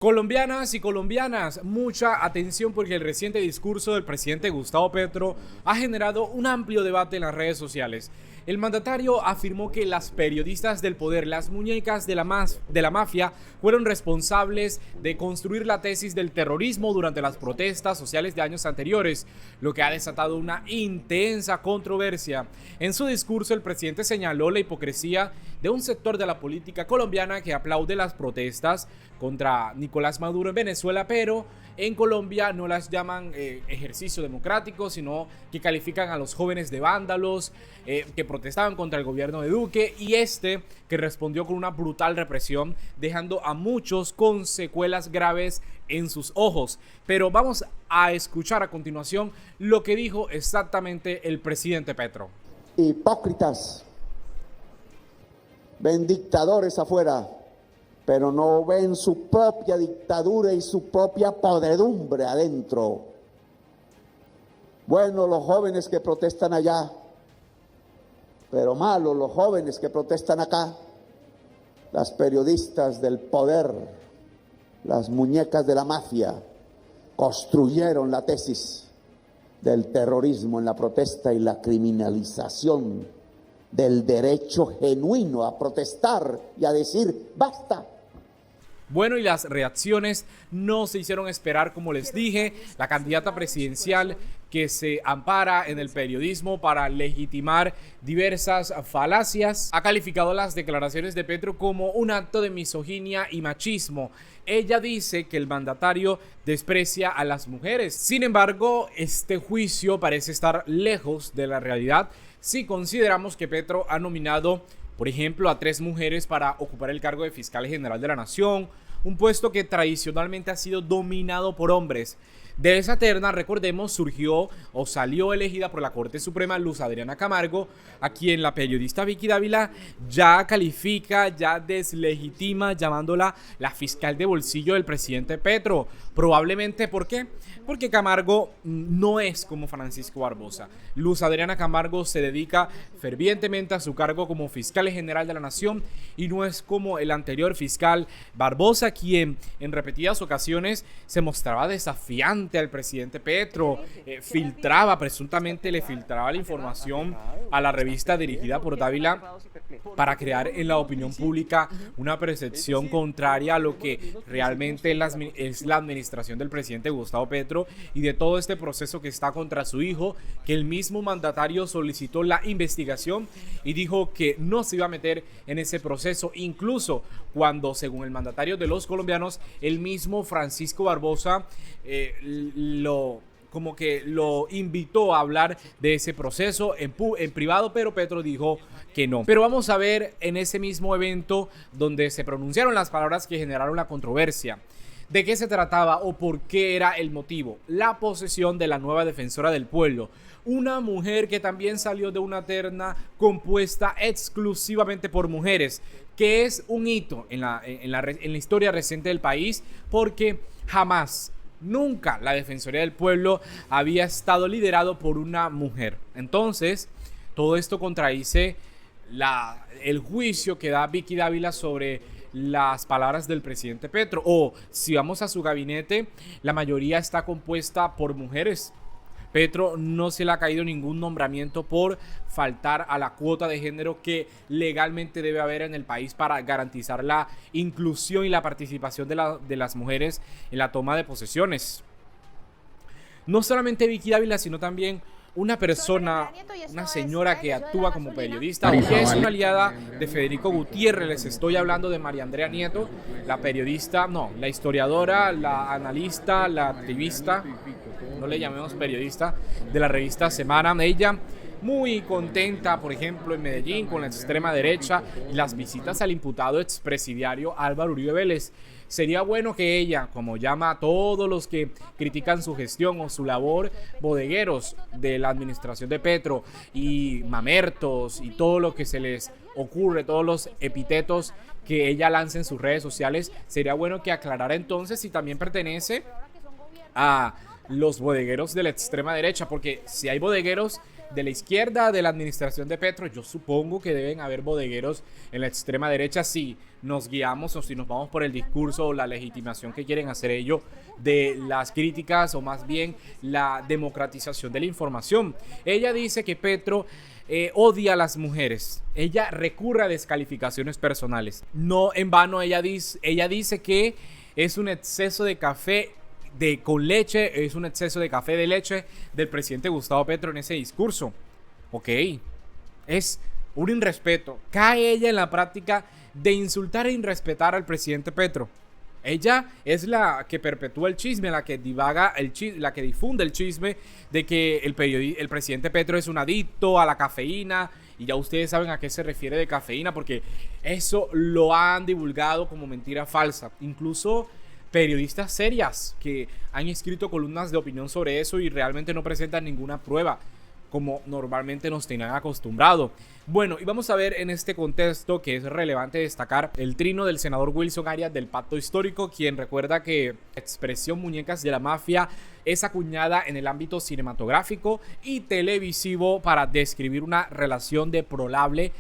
Colombianas y colombianas, mucha atención porque el reciente discurso del presidente Gustavo Petro ha generado un amplio debate en las redes sociales. El mandatario afirmó que las periodistas del poder, las muñecas de la mafia, fueron responsables de construir la tesis del terrorismo durante las protestas sociales de años anteriores, lo que ha desatado una intensa controversia. En su discurso, el presidente señaló la hipocresía de un sector de la política colombiana que aplaude las protestas contra Nicolás Maduro en Venezuela, pero en Colombia no las llaman ejercicio democrático, sino que califican a los jóvenes de vándalos que protestaban contra el gobierno de Duque, y que respondió con una brutal represión, dejando a muchos con secuelas graves en sus ojos. Pero vamos a escuchar a continuación lo que dijo exactamente el presidente Petro. Hipócritas, ven dictadores afuera, pero no ven su propia dictadura y su propia podredumbre adentro. Bueno, los jóvenes que protestan allá, pero malos los jóvenes que protestan acá. Las periodistas del poder, las muñecas de la mafia, construyeron la tesis del terrorismo en la protesta y la criminalización del derecho genuino a protestar y a decir basta. Bueno, y las reacciones no se hicieron esperar. Como les dije, la candidata presidencial, que se ampara en el periodismo para legitimar diversas falacias, ha calificado las declaraciones de Petro como un acto de misoginia y machismo. Ella dice que el mandatario desprecia a las mujeres. Sin embargo, este juicio parece estar lejos de la realidad si consideramos que Petro ha nominado, por ejemplo, a 3 mujeres para ocupar el cargo de fiscal general de la nación, un puesto que tradicionalmente ha sido dominado por hombres. De esa terna, recordemos, salió elegida por la Corte Suprema Luz Adriana Camargo, a quien la periodista Vicky Dávila ya califica, ya deslegitima, llamándola la fiscal de bolsillo del presidente Petro. Probablemente, ¿por qué? Porque Camargo no es como Francisco Barbosa. Luz Adriana Camargo se dedica fervientemente a su cargo como fiscal general de la nación y no es como el anterior fiscal Barbosa, quien en repetidas ocasiones se mostraba desafiante al presidente Petro, presuntamente le filtraba la información a la revista dirigida por Dávila para crear en la opinión pública una percepción contraria a lo que realmente es la administración del presidente Gustavo Petro y de todo este proceso que está contra su hijo, que el mismo mandatario solicitó la investigación y dijo que no se iba a meter en ese proceso, incluso cuando, según el mandatario de los colombianos, el mismo Francisco Barbosa lo invitó a hablar de ese proceso en privado, pero Petro dijo que no. Pero vamos a ver en ese mismo evento donde se pronunciaron las palabras que generaron la controversia. ¿De qué se trataba o por qué era el motivo? La posesión de la nueva defensora del pueblo, una mujer que también salió de una terna compuesta exclusivamente por mujeres, que es un hito en la historia reciente del país, porque nunca la Defensoría del Pueblo había estado liderado por una mujer. Entonces, todo esto contradice el juicio que da Vicky Dávila sobre las palabras del presidente Petro. O si vamos a su gabinete, la mayoría está compuesta por mujeres. Petro no se le ha caído ningún nombramiento por faltar a la cuota de género que legalmente debe haber en el país para garantizar la inclusión y la participación de las mujeres en la toma de posesiones. No solamente Vicky Dávila, sino también una persona, una señora que actúa como periodista, que es una aliada de Federico Gutiérrez. Les estoy hablando de María Andrea Nieto, la periodista, la historiadora, la analista, la activista, no le llamemos periodista, de la revista Semana. Ella muy contenta, por ejemplo, en Medellín con la extrema derecha y las visitas al imputado expresidiario Álvaro Uribe Vélez. Sería bueno que ella, como llama a todos los que critican su gestión o su labor, bodegueros de la administración de Petro y mamertos y todo lo que se les ocurre, todos los epítetos que ella lanza en sus redes sociales, sería bueno que aclarara entonces si también pertenece a los bodegueros de la extrema derecha, porque si hay bodegueros de la izquierda de la administración de Petro, yo supongo que deben haber bodegueros en la extrema derecha si nos guiamos o si nos vamos por el discurso o la legitimación que quieren hacer ellos de las críticas o más bien la democratización de la información. Ella dice que Petro odia a las mujeres. Ella recurre a descalificaciones personales. No en vano ella dice que es un exceso de café con leche, es un exceso de café de leche del presidente Gustavo Petro en ese discurso. Ok, es un irrespeto. Cae ella en la práctica de insultar e irrespetar al presidente Petro. Ella es la que perpetúa el chisme, la que divaga el chisme, la que difunde el chisme de que el presidente Petro es un adicto a la cafeína. Y ya ustedes saben a qué se refiere de cafeína, porque eso lo han divulgado como mentira falsa. Incluso periodistas serias que han escrito columnas de opinión sobre eso y realmente no presentan ninguna prueba, como normalmente nos tenían acostumbrado. Bueno, y vamos a ver en este contexto que es relevante destacar el trino del senador Wilson Arias del Pacto Histórico, quien recuerda que la expresión muñecas de la mafia es acuñada en el ámbito cinematográfico y televisivo para describir una relación deplorable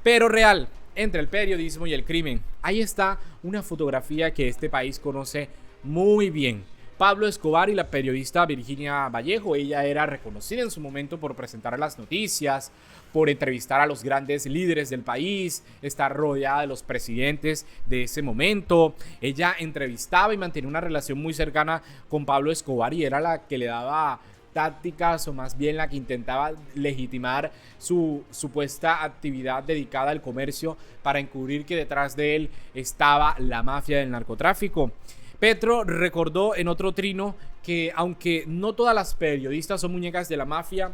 pero real entre el periodismo y el crimen. Ahí está una fotografía que este país conoce muy bien. Pablo Escobar y la periodista Virginia Vallejo. Ella era reconocida en su momento por presentar las noticias, por entrevistar a los grandes líderes del país, estar rodeada de los presidentes de ese momento. Ella entrevistaba y mantenía una relación muy cercana con Pablo Escobar y era la que le daba tácticas o más bien la que intentaba legitimar su supuesta actividad dedicada al comercio para encubrir que detrás de él estaba la mafia del narcotráfico. Petro recordó en otro trino que aunque no todas las periodistas son muñecas de la mafia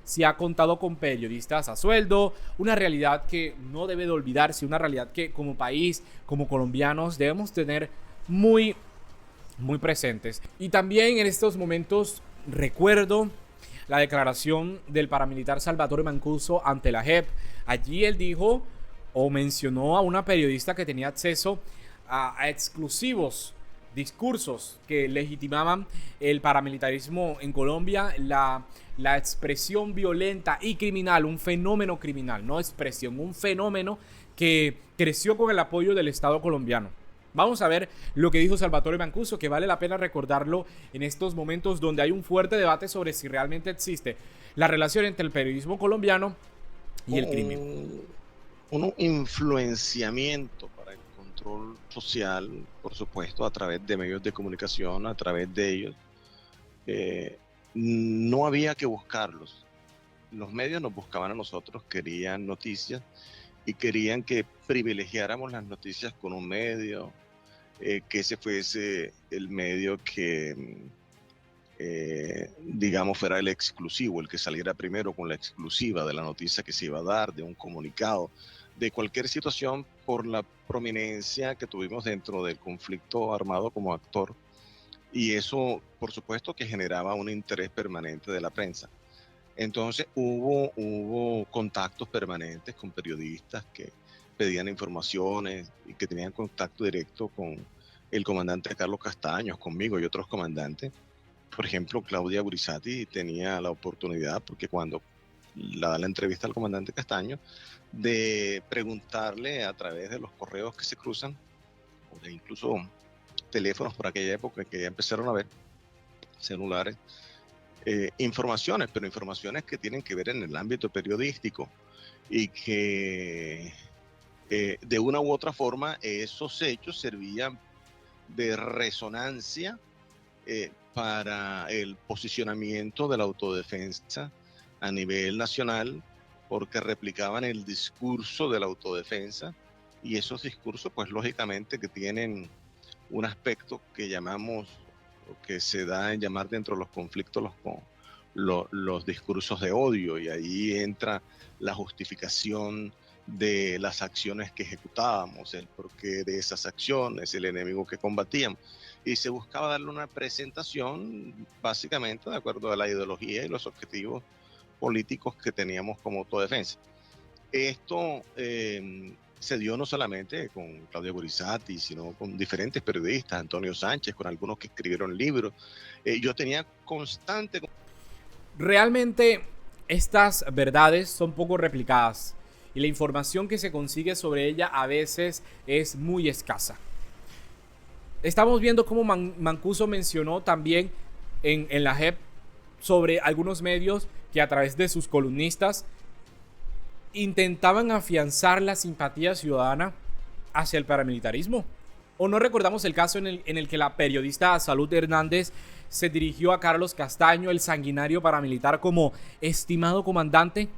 sí ha contado con periodistas a sueldo, una realidad que no debe de olvidarse, una realidad que como país, como colombianos debemos tener muy presentes. Y también en estos momentos recuerdo la declaración del paramilitar Salvatore Mancuso ante la JEP. Allí él dijo o mencionó a una periodista que tenía acceso a exclusivos discursos que legitimaban el paramilitarismo en Colombia, la expresión violenta y criminal, un fenómeno criminal, no expresión, un fenómeno que creció con el apoyo del Estado colombiano. Vamos a ver lo que dijo Salvatore Mancuso, que vale la pena recordarlo en estos momentos donde hay un fuerte debate sobre si realmente existe la relación entre el periodismo colombiano y el crimen. Un influenciamiento para el control social, por supuesto, a través de medios de comunicación, a través de ellos. No había que buscarlos. Los medios nos buscaban a nosotros, querían noticias y querían que privilegiáramos las noticias con un medio, que ese fuese el medio que, digamos, fuera el exclusivo, el que saliera primero con la exclusiva de la noticia que se iba a dar, de un comunicado, de cualquier situación por la prominencia que tuvimos dentro del conflicto armado como actor. Y eso, por supuesto, que generaba un interés permanente de la prensa. Entonces hubo contactos permanentes con periodistas que pedían informaciones y que tenían contacto directo con el comandante Carlos Castaños, conmigo y otros comandantes. Por ejemplo, Claudia Gurizati tenía la oportunidad, porque cuando da la entrevista al comandante Castaño, de preguntarle a través de los correos que se cruzan, o de incluso teléfonos por aquella época que ya empezaron a ver, celulares, informaciones, pero informaciones que tienen que ver en el ámbito periodístico y que de una u otra forma esos hechos servían de resonancia para el posicionamiento de la autodefensa a nivel nacional, porque replicaban el discurso de la autodefensa y esos discursos pues lógicamente que tienen un aspecto que llamamos, que se da en llamar dentro de los conflictos los discursos de odio, y ahí entra la justificación de las acciones que ejecutábamos, el porqué de esas acciones, el enemigo que combatíamos, y se buscaba darle una presentación básicamente de acuerdo a la ideología y los objetivos políticos que teníamos como autodefensa. Esto se dio no solamente con Claudia Gurizati, sino con diferentes periodistas, Antonio Sánchez, con algunos que escribieron libros. Yo tenía constante... Realmente estas verdades son poco replicadas y la información que se consigue sobre ella a veces es muy escasa. Estamos viendo cómo Mancuso mencionó también en la JEP sobre algunos medios que a través de sus columnistas intentaban afianzar la simpatía ciudadana hacia el paramilitarismo. ¿O no recordamos el caso en el que la periodista Salud Hernández se dirigió a Carlos Castaño, el sanguinario paramilitar, como estimado comandante?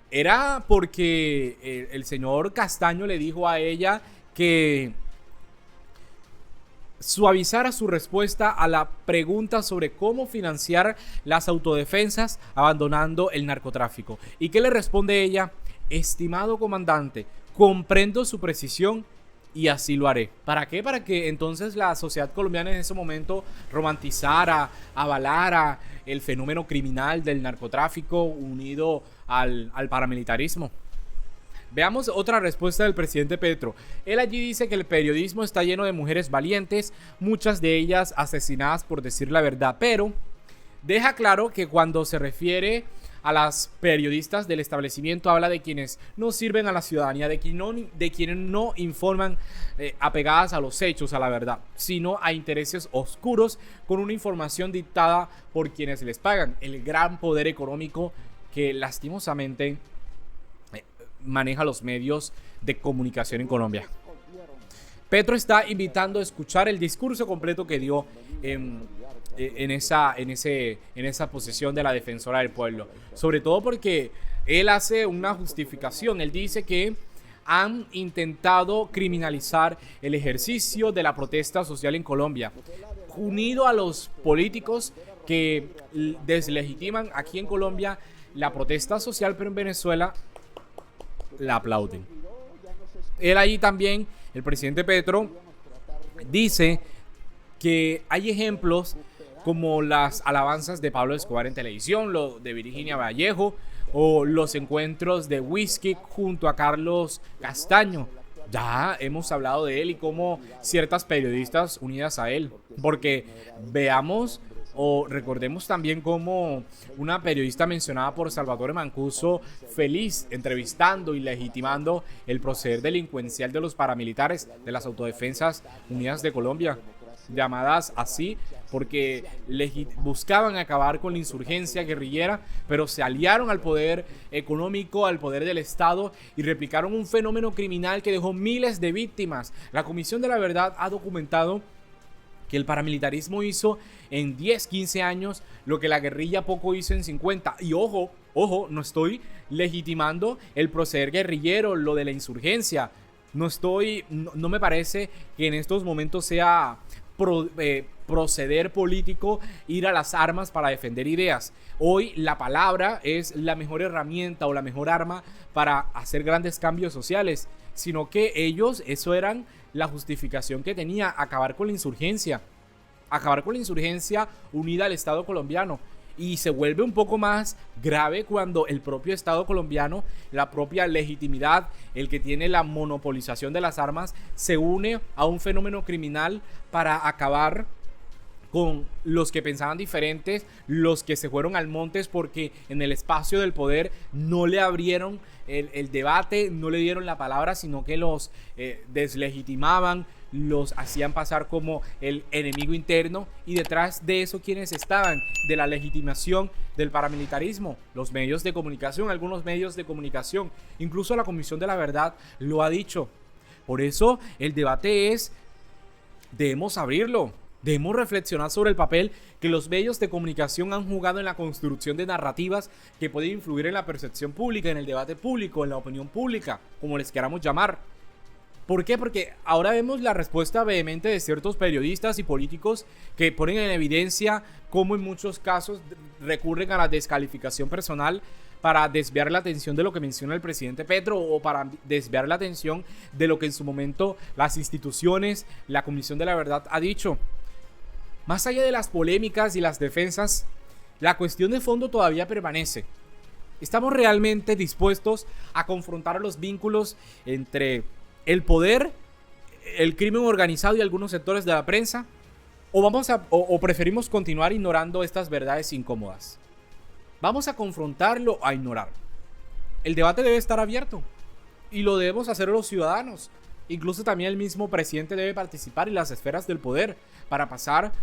Era porque el señor Castaño le dijo a ella que suavizara su respuesta a la pregunta sobre cómo financiar las autodefensas abandonando el narcotráfico. ¿Y qué le responde ella? Estimado comandante, comprendo su precisión y así lo haré. ¿Para qué? Para que entonces la sociedad colombiana en ese momento romantizara, avalara el fenómeno criminal del narcotráfico unido al paramilitarismo. Veamos otra respuesta del presidente Petro. Él allí dice que el periodismo está lleno de mujeres valientes, muchas de ellas asesinadas por decir la verdad, pero deja claro que cuando se refiere a las periodistas del establecimiento habla de quienes no sirven a la ciudadanía, de quienes no informan apegadas a los hechos, a la verdad, sino a intereses oscuros con una información dictada por quienes les pagan, el gran poder económico que lastimosamente maneja los medios de comunicación en Colombia. Petro está invitando a escuchar el discurso completo que dio en esa posesión de la defensora del pueblo, sobre todo porque él hace una justificación. Él dice que han intentado criminalizar el ejercicio de la protesta social en Colombia, unido a los políticos que deslegitiman aquí en Colombia la protesta social, pero en Venezuela la aplauden. Él ahí también, el presidente Petro, dice que hay ejemplos como las alabanzas de Pablo Escobar en televisión, lo de Virginia Vallejo o los encuentros de Whisky junto a Carlos Castaño. Ya hemos hablado de él y cómo ciertas periodistas unidas a él, porque veamos o recordemos también cómo una periodista mencionada por Salvatore Mancuso, feliz entrevistando y legitimando el proceder delincuencial de los paramilitares de las Autodefensas Unidas de Colombia, llamadas así porque buscaban acabar con la insurgencia guerrillera, pero se aliaron al poder económico, al poder del Estado y replicaron un fenómeno criminal que dejó miles de víctimas. La Comisión de la Verdad ha documentado que el paramilitarismo hizo en 10, 15 años lo que la guerrilla poco hizo en 50. Y ojo, no estoy legitimando el proceder guerrillero, lo de la insurgencia. No me parece que en estos momentos sea proceder político ir a las armas para defender ideas. Hoy la palabra es la mejor herramienta o la mejor arma para hacer grandes cambios sociales, sino que ellos, eso eran la justificación que tenía, acabar con la insurgencia unida al Estado colombiano. Y se vuelve un poco más grave cuando el propio Estado colombiano, la propia legitimidad, el que tiene la monopolización de las armas, se une a un fenómeno criminal para acabar con los que pensaban diferentes, los que se fueron al montes porque en el espacio del poder no le abrieron el debate, no le dieron la palabra, sino que los deslegitimaban, los hacían pasar como el enemigo interno. Y detrás de eso, ¿quiénes estaban? De la legitimación del paramilitarismo, los medios de comunicación, algunos medios de comunicación, incluso la Comisión de la Verdad lo ha dicho. Por eso el debate debemos abrirlo. Debemos reflexionar sobre el papel que los medios de comunicación han jugado en la construcción de narrativas que pueden influir en la percepción pública, en el debate público, en la opinión pública, como les queramos llamar. ¿Por qué? Porque ahora vemos la respuesta vehemente de ciertos periodistas y políticos que ponen en evidencia cómo en muchos casos recurren a la descalificación personal para desviar la atención de lo que menciona el presidente Petro o para desviar la atención de lo que en su momento las instituciones, la Comisión de la Verdad ha dicho. Más allá de las polémicas y las defensas, la cuestión de fondo todavía permanece. ¿Estamos realmente dispuestos a confrontar los vínculos entre el poder, el crimen organizado y algunos sectores de la prensa? o preferimos continuar ignorando estas verdades incómodas? ¿Vamos a confrontarlo o a ignorarlo? El debate debe estar abierto y lo debemos hacer los ciudadanos. Incluso también el mismo presidente debe participar en las esferas del poder para pasar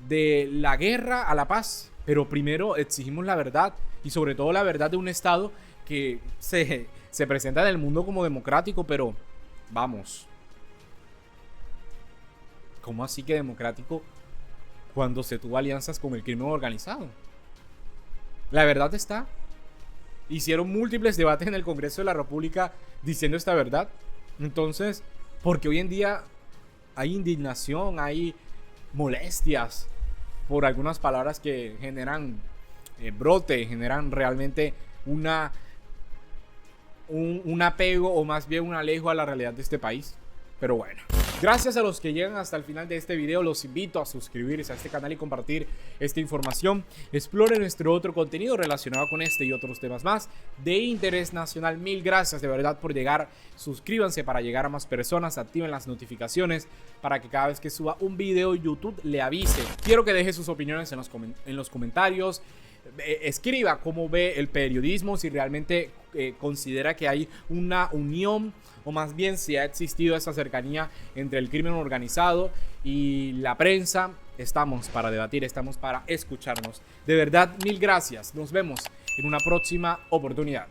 de la guerra a la paz. Pero primero exigimos la verdad y sobre todo la verdad de un Estado que se presenta en el mundo como democrático, pero vamos. ¿Cómo así que democrático cuando se tuvo alianzas con el crimen organizado? La verdad está. Hicieron múltiples debates en el Congreso de la República diciendo esta verdad. Entonces, porque hoy en día hay indignación, hay molestias por algunas palabras que generan brote, generan realmente un apego o más bien un alejo a la realidad de este país. Pero bueno, gracias a los que llegan hasta el final de este video. Los invito a suscribirse a este canal y compartir esta información. Explore nuestro otro contenido relacionado con este y otros temas más de interés nacional. Mil gracias de verdad por llegar. Suscríbanse para llegar a más personas. Activen las notificaciones para que cada vez que suba un video YouTube le avise. Quiero que deje sus opiniones en los comentarios. Escriba cómo ve el periodismo, si realmente considera que hay una unión o más bien si ha existido esa cercanía entre el crimen organizado y la prensa. Estamos para debatir, estamos para escucharnos. De verdad, mil gracias. Nos vemos en una próxima oportunidad.